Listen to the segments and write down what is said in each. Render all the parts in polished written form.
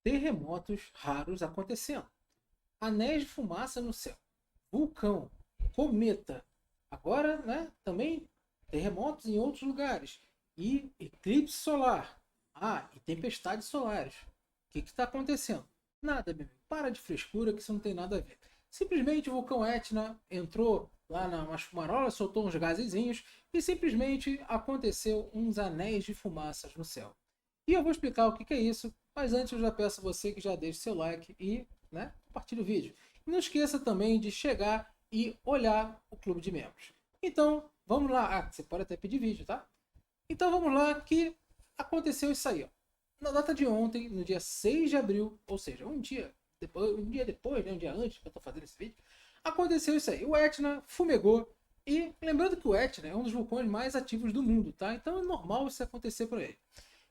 terremotos raros acontecendo, anéis de fumaça no céu, vulcão, cometa, agora, né, também terremotos em outros lugares e eclipse solar, e tempestades solares. O que está acontecendo? Nada, meu amigo. Para de frescura que isso não tem nada a ver. Simplesmente o vulcão Etna entrou lá nas fumarolas, soltou uns gasezinhos e simplesmente aconteceu uns anéis de fumaças no céu. E eu vou explicar o que é isso, mas antes eu já peço a você que já deixe seu like e, né, compartilhe o vídeo. E não esqueça também de chegar e olhar o clube de membros. Então, vamos lá. Você pode até pedir vídeo, tá? Então vamos lá que aconteceu isso aí, ó. Na data de ontem, no dia 6 de abril, ou seja, um dia depois, né, um dia antes que eu estou fazendo esse vídeo, aconteceu isso aí. O Etna fumegou e lembrando que o Etna é um dos vulcões mais ativos do mundo, tá? Então é normal isso acontecer por ele.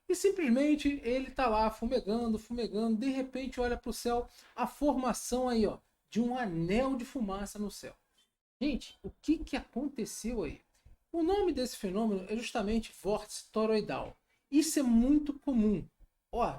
E simplesmente ele tá lá fumegando, fumegando, de repente olha para o céu, a formação aí, ó, de um anel de fumaça no céu. Gente, o que aconteceu aí? O nome desse fenômeno é justamente vórtice toroidal. Isso é muito comum.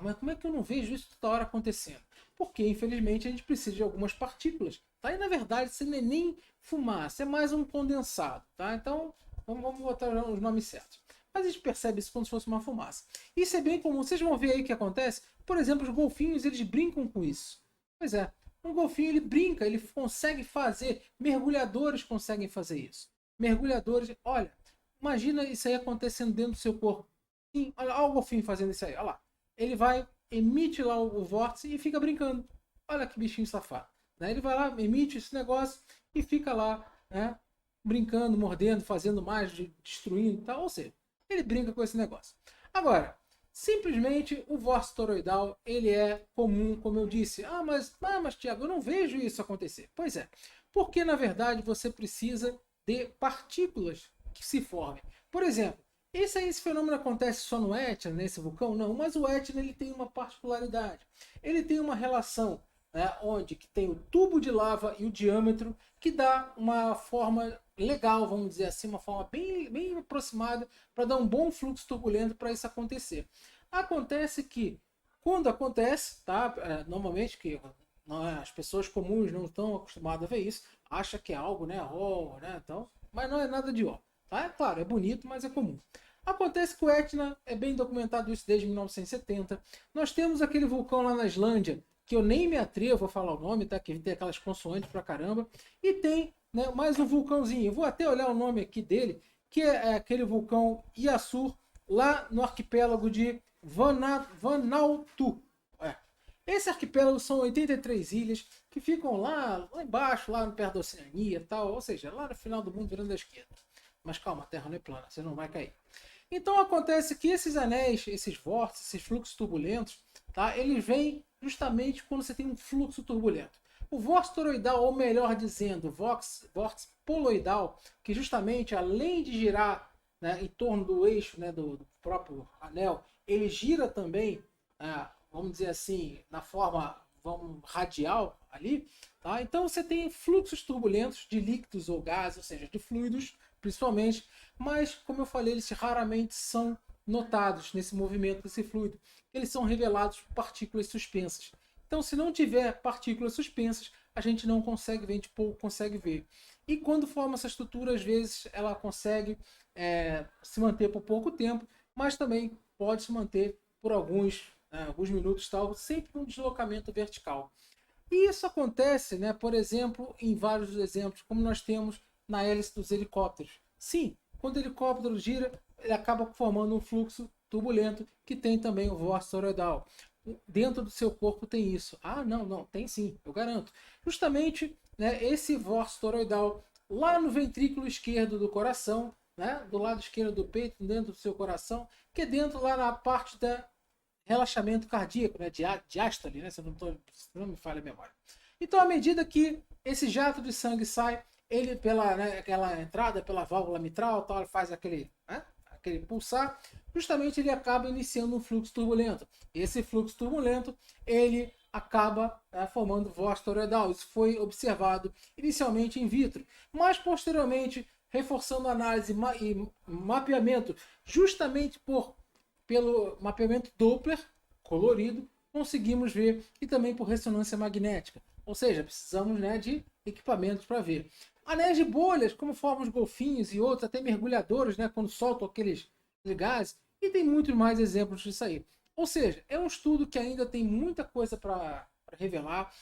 Mas como é que eu não vejo isso toda hora acontecendo? Porque, infelizmente, a gente precisa de algumas partículas. Tá? E, na verdade, isso não é nem fumaça, é mais um condensado. Tá? Então, vamos botar os nomes certos. Mas a gente percebe isso como se fosse uma fumaça. Isso é bem comum. Vocês vão ver aí o que acontece. Por exemplo, os golfinhos, eles brincam com isso. Pois é, um golfinho ele brinca, ele consegue fazer. Mergulhadores conseguem fazer isso. Mergulhadores, olha, imagina isso aí acontecendo dentro do seu corpo. Sim, olha o golfinho fazendo isso aí, olha lá. Ele vai, emite lá o vórtice e fica brincando. Olha que bichinho safado. Né? Ele vai lá, emite esse negócio e fica lá, né? Brincando, mordendo, fazendo mais, destruindo e tal. Ou seja, ele brinca com esse negócio. Agora, simplesmente o vórtice toroidal ele é comum, como eu disse. Mas Tiago, eu não vejo isso acontecer. Pois é, porque na verdade você precisa de partículas que se formem. Por exemplo, esse fenômeno acontece só no Etna, nesse vulcão? Não, mas o Etna ele tem uma particularidade. Ele tem uma relação, né, onde que tem o tubo de lava e o diâmetro que dá uma forma legal, vamos dizer assim, uma forma bem aproximada para dar um bom fluxo turbulento para isso acontecer. Acontece que quando acontece, tá? Normalmente que as pessoas comuns não estão acostumadas a ver isso, acha que é algo, né? Né? Então, mas não é nada de ó. Tá? É claro, é bonito, mas é comum. Acontece que o Etna é bem documentado isso desde 1970. Nós temos aquele vulcão lá na Islândia, que eu nem me atrevo a falar o nome, tá? Que tem aquelas consoantes pra caramba. E tem, né, mais um vulcãozinho. Eu vou até olhar o nome aqui dele, que é aquele vulcão Iaçur, lá no arquipélago de Vanuatu. É. Esse arquipélago são 83 ilhas que ficam lá embaixo, lá perto da Oceania e tal, ou seja, lá no final do mundo virando a esquerda. Mas calma, a Terra não é plana, você não vai cair. Então acontece que esses anéis, esses vórtices, esses fluxos turbulentos, tá? Eles vêm justamente quando você tem um fluxo turbulento. O vórtice toroidal, ou melhor dizendo, vórtice poloidal, que justamente além de girar, né, em torno do eixo, né, do próprio anel, ele gira também, vamos dizer assim, na forma radial ali. Tá? Então você tem fluxos turbulentos de líquidos ou gases, ou seja, de fluidos principalmente, mas como eu falei, eles raramente são notados nesse movimento desse fluido. Eles são revelados por partículas suspensas. Então, se não tiver partículas suspensas, a gente não consegue ver, a gente pouco consegue ver. E quando forma essa estrutura, às vezes ela consegue se manter por pouco tempo, mas também pode se manter por alguns minutos, tal, sempre um deslocamento vertical. E isso acontece, né, por exemplo, em vários exemplos, como nós temos na hélice dos helicópteros. Sim, quando o helicóptero gira, ele acaba formando um fluxo turbulento que tem também o vórtice toroidal. Dentro do seu corpo tem isso. Não, tem sim, eu garanto. Justamente, né, esse vórtice toroidal lá no ventrículo esquerdo do coração, né, do lado esquerdo do peito, dentro do seu coração, que é dentro lá na parte da relaxamento cardíaco, né, diástole, né, se não me falha a memória. Então, à medida que esse jato de sangue sai, ele pela, né, aquela entrada pela válvula mitral, tal, ele faz aquele pulsar, justamente ele acaba iniciando um fluxo turbulento. Esse fluxo turbulento, ele acaba formando vórtice toroidal. Isso foi observado inicialmente in vitro, mas posteriormente, reforçando a análise e mapeamento, justamente pelo mapeamento Doppler colorido, conseguimos ver, e também por ressonância magnética. Ou seja, precisamos, né, de equipamentos para ver. Anéis de bolhas, como formam os golfinhos e outros, até mergulhadores, né, quando soltam aqueles gases. E tem muitos mais exemplos disso aí. Ou seja, é um estudo que ainda tem muita coisa para revelar.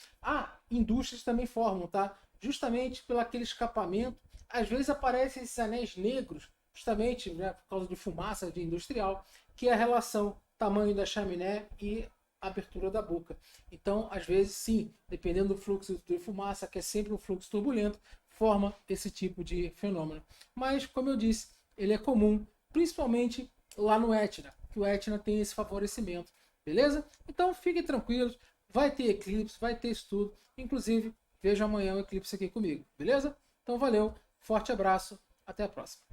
Indústrias também formam, tá? Justamente pelo aquele escapamento. Às vezes aparecem esses anéis negros, justamente, né, por causa de fumaça de industrial, que é a relação tamanho da chaminé e abertura da boca. Então, às vezes, sim, dependendo do fluxo de fumaça, que é sempre um fluxo turbulento, forma esse tipo de fenômeno. Mas, como eu disse, ele é comum, principalmente lá no Etna, que o Etna tem esse favorecimento, beleza? Então, fiquem tranquilos, vai ter eclipse, vai ter estudo, inclusive, veja amanhã o eclipse aqui comigo, beleza? Então, valeu, forte abraço, até a próxima.